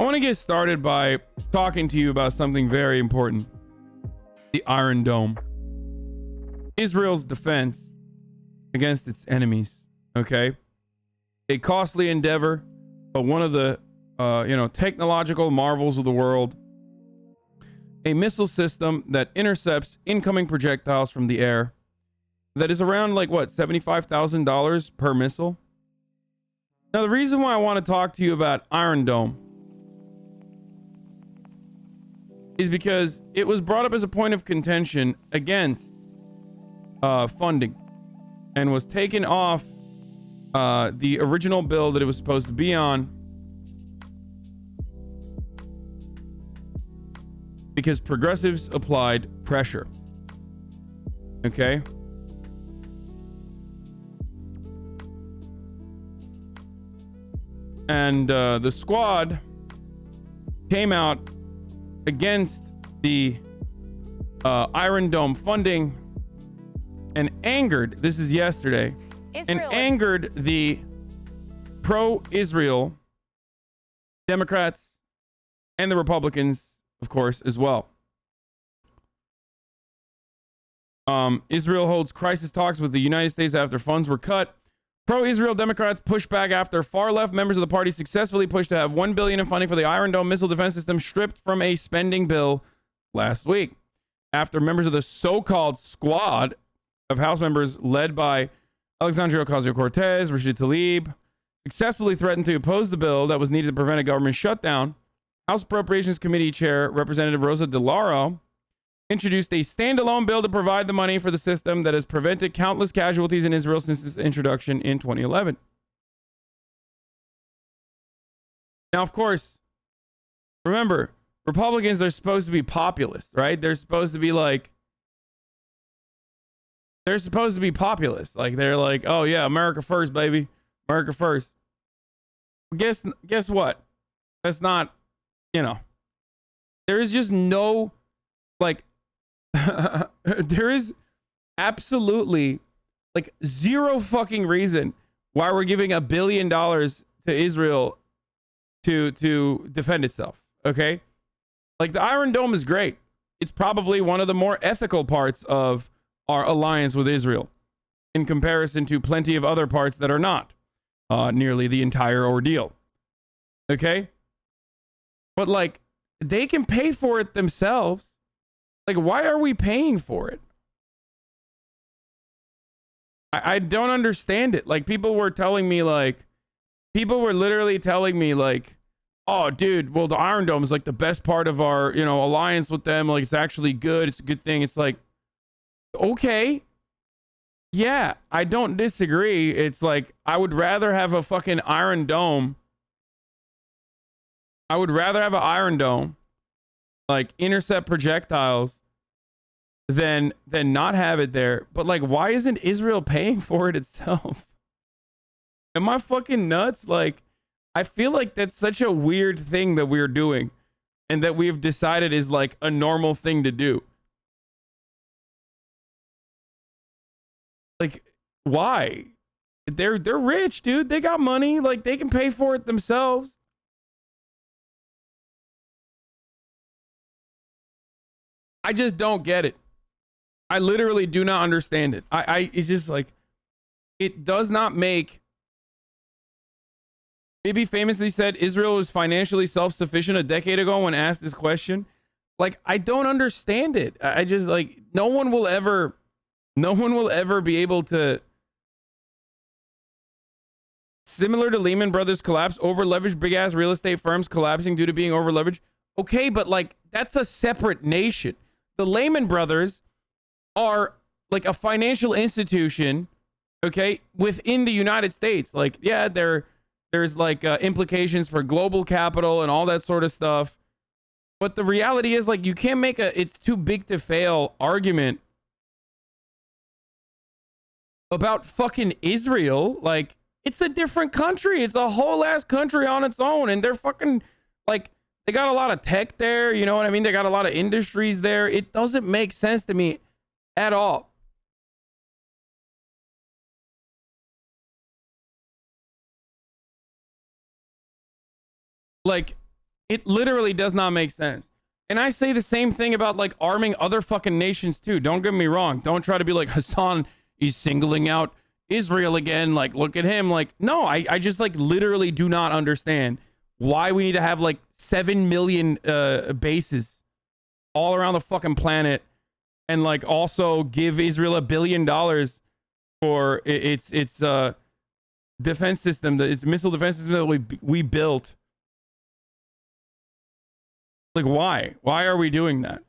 I want to get started by talking to you about something very important. The Iron Dome. Israel's defense against its enemies. Okay? A costly endeavor, but one of the technological marvels of the world. A missile system that intercepts incoming projectiles from the air. That is around like what, $75,000 per missile. Now the reason why I want to talk to you about Iron Dome is because it was brought up as a point of contention against funding and was taken off the original bill that it was supposed to be on because progressives applied pressure. Okay? And the squad came out against the Iron Dome funding and angered, this is yesterday, and angered the pro-Israel Democrats and the Republicans, of course, as well. Israel holds crisis talks with the United States after funds were cut. Pro-Israel Democrats push back after far-left members of the party successfully pushed to have $1 billion in funding for the Iron Dome missile defense system stripped from a spending bill last week. After members of the so-called squad of House members led by Alexandria Ocasio-Cortez, Rashid Tlaib, successfully threatened to oppose the bill that was needed to prevent a government shutdown, House Appropriations Committee Chair Representative Rosa DeLauro introduced a standalone bill to provide the money for the system that has prevented countless casualties in Israel since its introduction in 2011. Now, of course, remember, Republicans are supposed to be populist, right? They're supposed to be populist. Like, they're like, oh yeah, America first, baby. America first. Guess what? That's not, there is just no, there is absolutely zero fucking reason why we're giving $1 billion to Israel to defend itself. Okay? The Iron Dome is great. It's probably one of the more ethical parts of our alliance with Israel in comparison to plenty of other parts that are not nearly the entire ordeal. Okay? But they can pay for it themselves. Why are we paying for it? I don't understand it. People were telling me, people were literally telling me, oh, dude, well, the Iron Dome is the best part of our, alliance with them. It's actually good. It's a good thing. It's okay. Yeah, I don't disagree. It's I would rather have a fucking Iron Dome. I would rather have an Iron Dome, intercept projectiles than not have it there. But why isn't Israel paying for it itself? Am I fucking nuts? I feel that's such a weird thing that we're doing and that we've decided is a normal thing to do. Why? They're rich, dude. They got money. They can pay for it themselves. I just don't get it. I literally do not understand it. It's just it does not make. Bibi famously said Israel was financially self-sufficient a decade ago when asked this question. I don't understand it. I just no one will ever be able to. Similar to Lehman Brothers collapse, over-leveraged big ass real estate firms collapsing due to being over-leveraged. Okay, but that's a separate nation. The Lehman Brothers are a financial institution, okay, within the United States. Yeah, there's implications for global capital and all that sort of stuff. But the reality is you can't make it's too big to fail argument about fucking Israel. It's a different country. It's a whole ass country on its own, and they're fucking they got a lot of tech there, you know what I mean? They got a lot of industries there. It doesn't make sense to me at all. It literally does not make sense. And I say the same thing about like arming other fucking nations too. Don't get me wrong. Don't try to be like Hasan is singling out Israel again. Like, look at him. Like, no, I just like literally do not understand why we need to have like 7 million bases all around the fucking planet and like also give Israel $1 billion for its defense system, its missile defense system that we built. Like, why? Why are we doing that?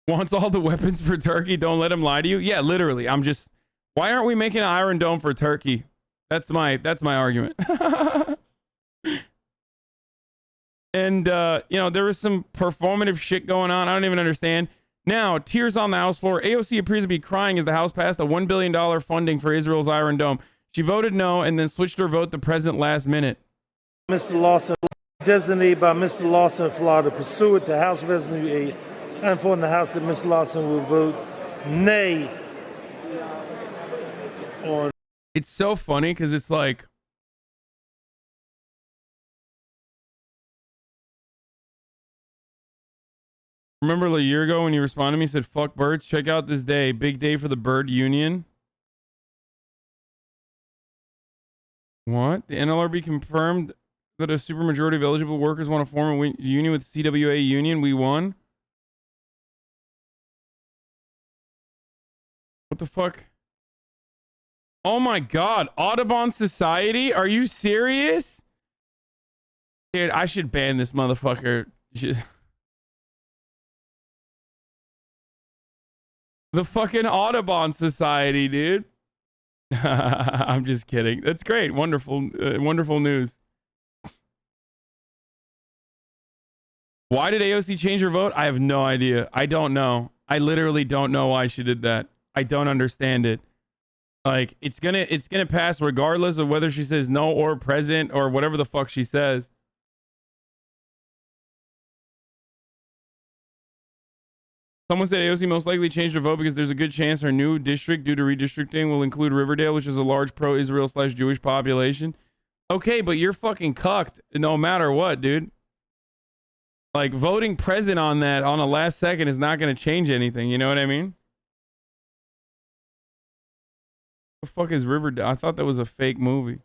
Wants all the weapons for Turkey. Don't let him lie to you. Yeah, literally. I'm just. Why aren't we making an Iron Dome for Turkey? That's my argument. And you know, there was some performative shit going on. I don't even understand. Now, tears on the House floor. AOC appears to be crying as the House passed a $1 billion funding for Israel's Iron Dome. She voted no and then switched her vote to present last minute. Mr. Lawson, designated by Mr. Lawson of Florida, pursuant to House Resolution 8, I inform the House that Mr. Lawson will vote nay on. It's so funny because it's like, remember a year ago when you responded to me, said, fuck birds, check out this day. Big day for the bird union. What? The NLRB confirmed that a supermajority of eligible workers want to form a union with CWA union. We won. What the fuck? Oh my God. Audubon Society? Are you serious? Dude, I should ban this motherfucker. The fucking Audubon Society, dude. I'm just kidding. That's great. Wonderful, wonderful news. Why did AOC change her vote? I have no idea. I don't know. I literally don't know why she did that. I don't understand it. Like, it's gonna pass regardless of whether she says no or present or whatever the fuck she says. Someone said AOC most likely changed her vote because there's a good chance her new district, due to redistricting, will include Riverdale, which is a large pro-Israel/Jewish population. Okay, but you're fucking cucked no matter what, dude. Like, voting present on that on a last second is not going to change anything. You know what I mean? What the fuck is Riverdale? I thought that was a fake movie.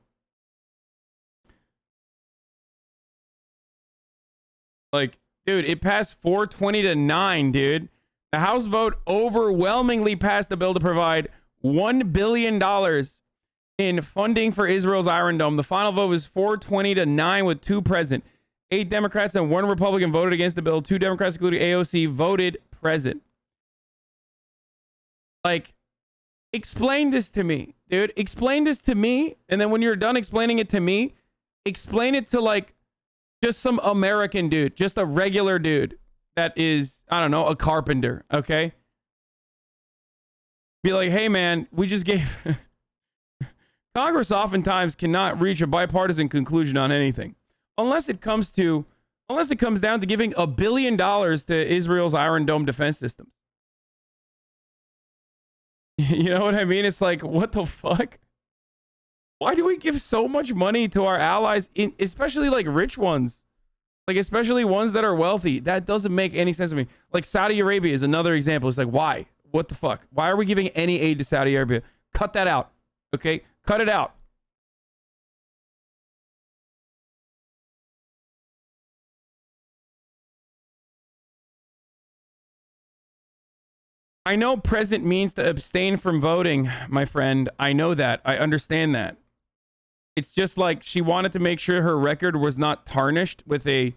Like, dude, it passed 420 to 9, dude. The House vote overwhelmingly passed the bill to provide $1 billion in funding for Israel's Iron Dome. The final vote was 420 to 9 with 2 present. 8 Democrats and 1 Republican voted against the bill. 2 Democrats, including AOC, voted present. Like, explain this to me, dude. Explain this to me. And then when you're done explaining it to me, explain it to, like, just some American dude. Just a regular dude that is, I don't know, a carpenter, okay? Be like, hey, man, we just gave... Congress oftentimes cannot reach a bipartisan conclusion on anything. Unless it comes down to giving $1 billion to Israel's Iron Dome defense systems. You know what I mean? It's like, what the fuck? Why do we give so much money to our allies, especially like rich ones? Like, especially ones that are wealthy. That doesn't make any sense to me. Like, Saudi Arabia is another example. It's like, why? What the fuck? Why are we giving any aid to Saudi Arabia? Cut that out. Okay? Cut it out. I know present means to abstain from voting, my friend. I know that. I understand that. It's just like she wanted to make sure her record was not tarnished with a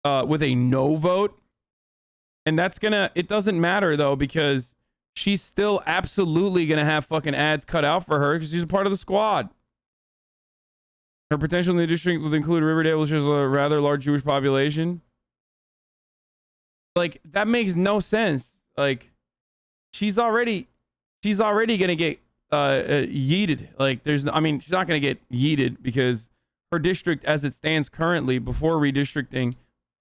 no vote. And that's gonna, it doesn't matter though, because she's still absolutely gonna have fucking ads cut out for her because she's a part of the squad. Her potential in the district would include Riverdale, which is a rather large Jewish population. Like, that makes no sense. Like, she's already gonna get yeeted. Like, she's not gonna get yeeted because her district as it stands currently before redistricting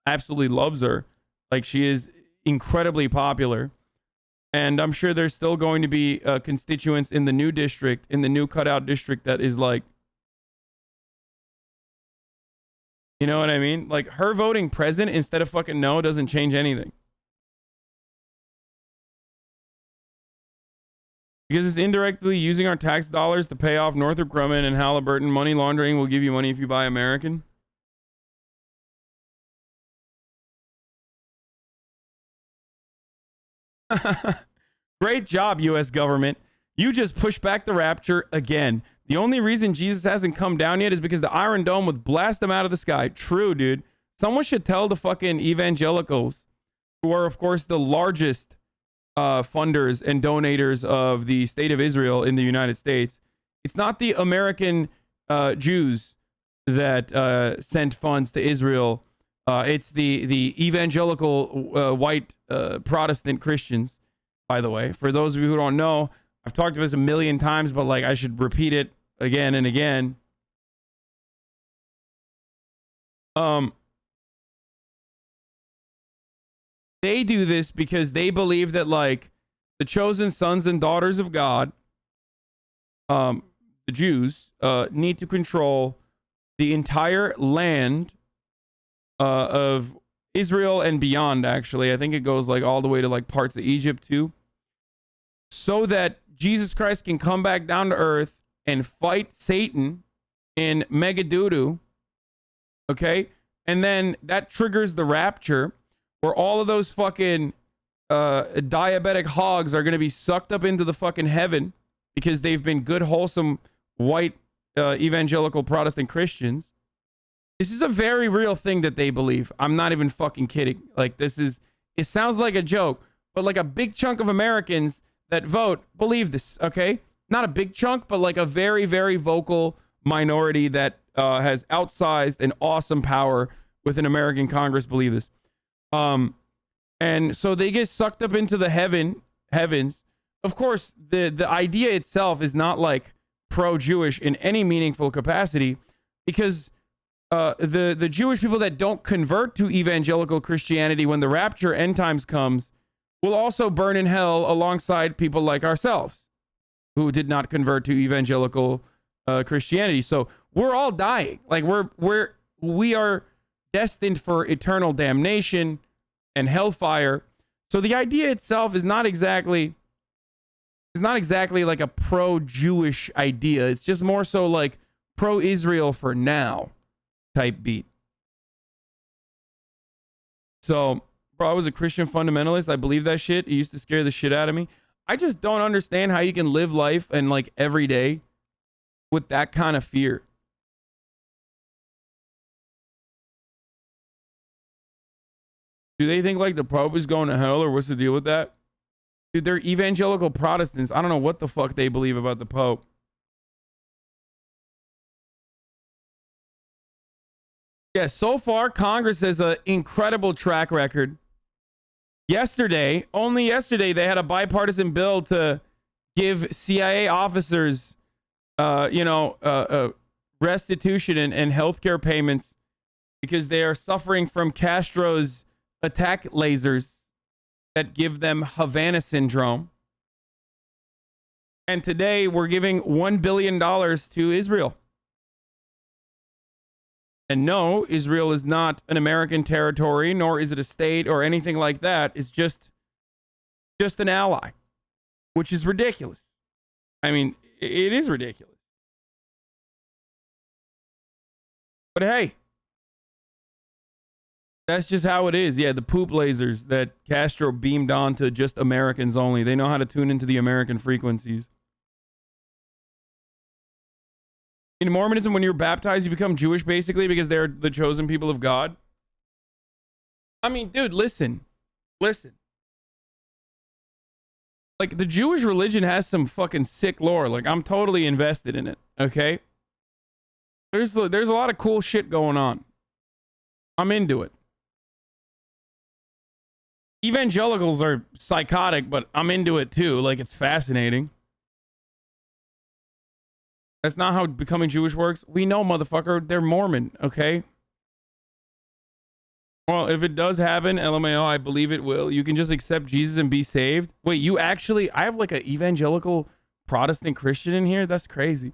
absolutely loves her. Like, she is incredibly popular, and I'm sure there's still going to be constituents in the new district, in the new cutout district, that is like know what I mean? Like, her voting present instead of fucking no doesn't change anything. Because it's indirectly using our tax dollars to pay off Northrop Grumman and Halliburton. Money laundering will give you money if you buy American. Great job, U.S. government. You just pushed back the rapture again. The only reason Jesus hasn't come down yet is because the Iron Dome would blast them out of the sky. True, dude. Someone should tell the fucking evangelicals, who are, of course, the largest funders and donators of the state of Israel in the United States. It's not the American Jews that sent funds to Israel. It's the evangelical white Protestant Christians, by the way. For those of you who don't know, I've talked about this a million times, but like I should repeat it again and again. They do this because they believe that like the chosen sons and daughters of God, the Jews, need to control the entire land of Israel and beyond. Actually, I think it goes like all the way to like parts of Egypt too, so that Jesus Christ can come back down to earth and fight Satan in Megadoodoo. Okay, and then that triggers the rapture, where all of those fucking diabetic hogs are going to be sucked up into the fucking heaven because they've been good, wholesome, white evangelical Protestant Christians. This is a very real thing that they believe. I'm not even fucking kidding. Like, it sounds like a joke, but like a big chunk of Americans that vote believe this, okay? Not a big chunk, but like a very, very vocal minority that has outsized and awesome power within American Congress believe this. And so they get sucked up into the heavens. Of course, the idea itself is not like pro-Jewish in any meaningful capacity, because the Jewish people that don't convert to evangelical Christianity when the rapture end times comes will also burn in hell alongside people like ourselves who did not convert to evangelical Christianity. So we're all dying. Like we are destined for eternal damnation and hellfire. So the idea itself is not exactly like a pro-Jewish idea. It's just more so like pro-Israel for now type beat. So, bro, I was a Christian fundamentalist. I believe that shit. It used to scare the shit out of me. I just don't understand how you can live life and like every day with that kind of fear. Do they think like the Pope is going to hell, or what's the deal with that? Dude, they're evangelical Protestants. I don't know what the fuck they believe about the Pope. Yeah, so far, Congress has an incredible track record. Only yesterday, they had a bipartisan bill to give CIA officers, restitution and healthcare payments because they are suffering from Castro's attack lasers that give them Havana syndrome. And today we're giving $1 billion to Israel. And no, Israel is not an American territory, nor is it a state or anything like that. It's just an ally, which is ridiculous. I mean, it is ridiculous. But hey, that's just how it is. Yeah, the poop lasers that Castro beamed on to just Americans only. They know how to tune into the American frequencies. In Mormonism, when you're baptized, you become Jewish basically because they're the chosen people of God. I mean, dude, listen. Like, the Jewish religion has some fucking sick lore. Like, I'm totally invested in it, okay? There's a lot of cool shit going on. I'm into it. Evangelicals are psychotic, but I'm into it too. Like, it's fascinating. That's not how becoming Jewish works. We know, motherfucker, they're Mormon, okay? Well, if it does happen, LMAO, I believe it will. You can just accept Jesus and be saved. Wait, I have like an evangelical Protestant Christian in here? That's crazy.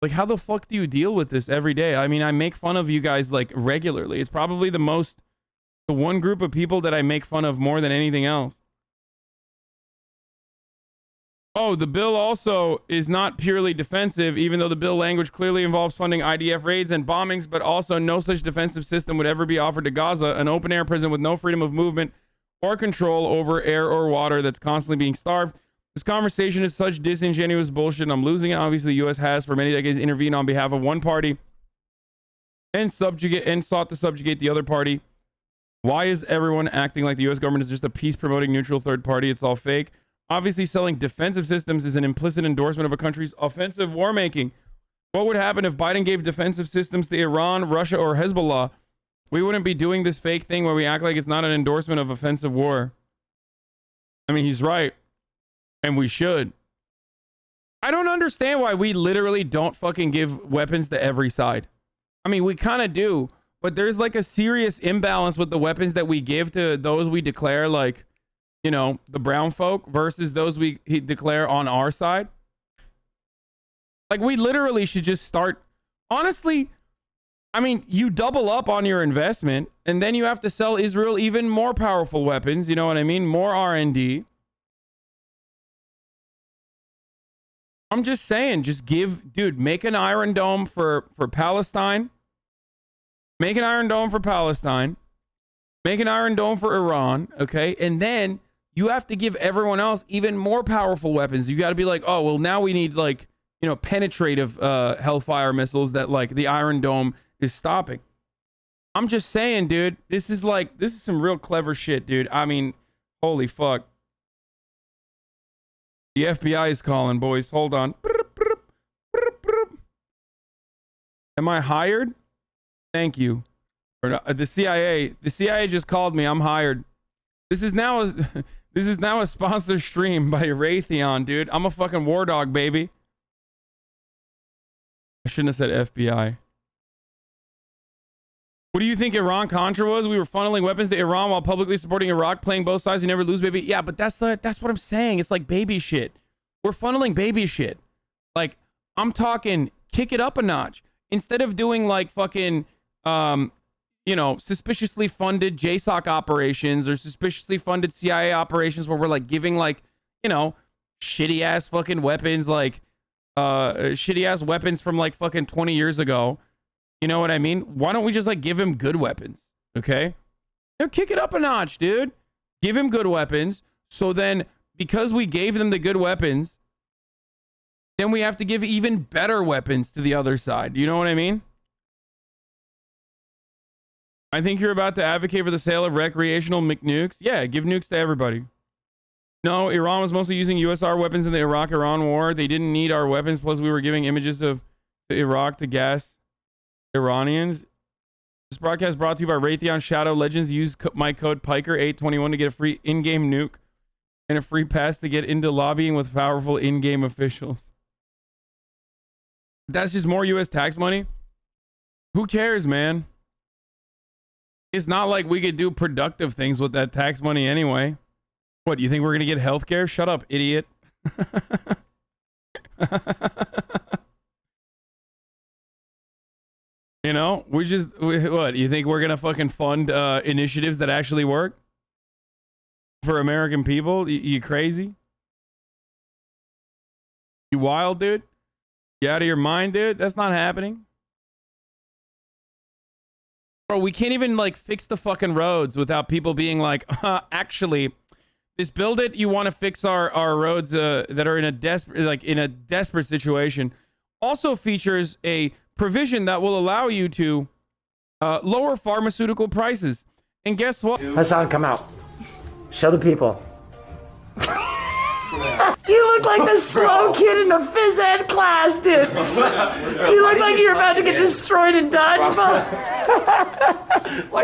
Like, how the fuck do you deal with this every day? I mean, I make fun of you guys like regularly. It's probably the one group of people that I make fun of more than anything else. Oh, the bill also is not purely defensive, even though the bill language clearly involves funding IDF raids and bombings, but also no such defensive system would ever be offered to Gaza, an open-air prison with no freedom of movement or control over air or water that's constantly being starved. This conversation is such disingenuous bullshit, and I'm losing it. Obviously, the U.S. has for many decades intervened on behalf of one party and sought to subjugate the other party. Why is everyone acting like the U.S. government is just a peace-promoting neutral third party? It's all fake. Obviously, selling defensive systems is an implicit endorsement of a country's offensive war making. What would happen if Biden gave defensive systems to Iran, Russia, or Hezbollah? We wouldn't be doing this fake thing where we act like it's not an endorsement of offensive war. I mean, he's right. And we should. I don't understand why we literally don't fucking give weapons to every side. I mean, we kind of do. But there's like a serious imbalance with the weapons that we give to those we declare like, you know, the brown folk versus those we declare on our side. Like, we literally should just start. Honestly, I mean, you double up on your investment and then you have to sell Israel even more powerful weapons. You know what I mean? More R&D. I'm just saying, just dude, make an Iron Dome for Palestine. Make an Iron Dome for Palestine. Make an Iron Dome for Iran, okay? And then you have to give everyone else even more powerful weapons. You got to be like, oh, well, now we need, like, you know, penetrative Hellfire missiles that, like, the Iron Dome is stopping. I'm just saying, dude, this is some real clever shit, dude. I mean, holy fuck. The FBI is calling, boys. Hold on. Am I hired? Thank you. The CIA just called me. I'm hired. This is now a sponsored stream by Raytheon, dude. I'm a fucking war dog, baby. I shouldn't have said FBI. What do you think Iran Contra was? We were funneling weapons to Iran while publicly supporting Iraq, playing both sides. You never lose, baby. Yeah, but that's what I'm saying. It's like baby shit. We're funneling baby shit. Like, I'm talking kick it up a notch. Instead of doing like fucking, you know, suspiciously funded JSOC operations or suspiciously funded CIA operations where we're like giving like, you know, shitty ass fucking weapons, like shitty ass weapons from like fucking 20 years ago. You know what I mean? Why don't we just like give him good weapons? Okay? You know, kick it up a notch, dude. Give him good weapons. So then, because we gave them the good weapons, then we have to give even better weapons to the other side. You know what I mean? I think you're about to advocate for the sale of recreational McNukes. Yeah, give nukes to everybody. No, Iran was mostly using USR weapons in the Iraq-Iran war. They didn't need our weapons. Plus, we were giving images of Iraq to gas Iranians. This broadcast brought to you by Raytheon Shadow Legends. Use my code Piker821 to get a free in-game nuke and a free pass to get into lobbying with powerful in-game officials. That's just more U.S. tax money. Who cares, man? It's not like we could do productive things with that tax money anyway. What, you think we're going to get healthcare? Shut up, idiot. You know, what, you think we're going to fucking fund initiatives that actually work for American people? You crazy? You wild, dude? You out of your mind, dude? That's not happening. Bro, we can't even like fix the fucking roads without people being like, actually, this build it, you want to fix our roads that are in a desperate situation. Also features a provision that will allow you to lower pharmaceutical prices. And guess what? Hasan, come out. Show the people. You look like the slow kid in the phys ed class, dude. You look like you're about to get destroyed in dodgeball.